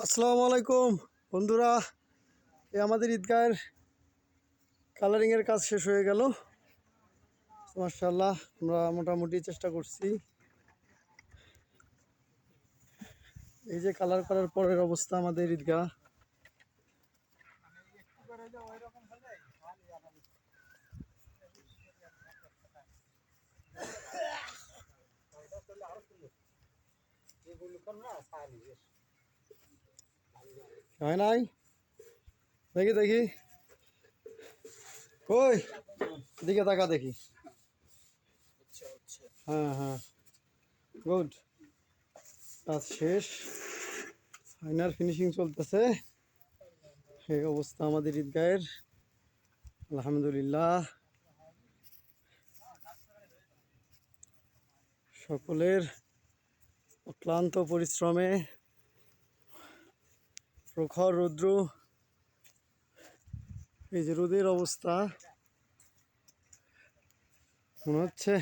আসসালামু আলাইকুম বন্ধুরা, এই আমাদের ঈদগাহের কালারিংয়ের কাজ শেষ হয়ে গেল। মাশাআল্লাহ, আমরা মোটামুটি চেষ্টা করছি। এই যে কালার করার পরের অবস্থা আমাদের ঈদগাহ। হয় নাই, দেখি দেখি, ওই দিকে তাকা দেখি। হ্যাঁ হ্যাঁ, গুড, কাজ শেষ, ফাইনাল ফিনিশিং চলতেছে। এই অবস্থা আমাদের ঈদগাহের। আলহামদুলিল্লাহ, সকলের অক্লান্ত পরিশ্রমে, প্রখর রৌদ্র, এই যে রোদের অবস্থা, মনে হচ্ছে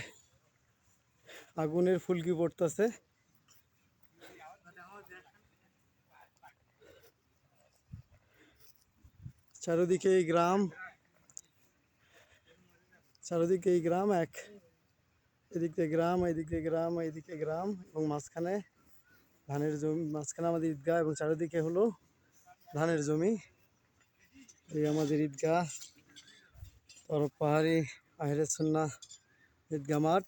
আগুনের ফুলকি পড়তেছে। চারিদিকে এই গ্রাম, চারিদিকে এই গ্রাম, এদিক থেকে গ্রাম, এদিকে গ্রাম, এদিকে গ্রাম, এবং মাঝখানে ধানের জমি, মাঝখানে আমাদের ঈদগাহ এবং চারিদিকে হলো ধানের জমি। এই আমাদের ঈদগাহ, তরফ পাহাড়ি আহলে সুন্নাহ ঈদগাহ মাঠ,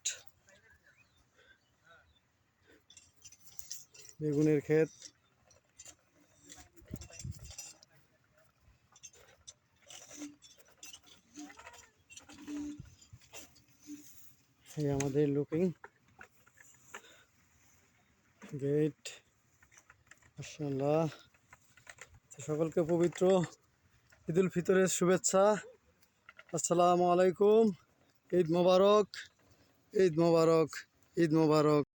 বেগুনের ক্ষেত। এই আমাদের লুকিং গেট। মাশাআল্লাহ, সকলকে পবিত্র ঈদুল ফিতরের শুভেচ্ছা। আসসালামু আলাইকুম। ঈদ মোবারক, ঈদ মোবারক, ঈদ মোবারক।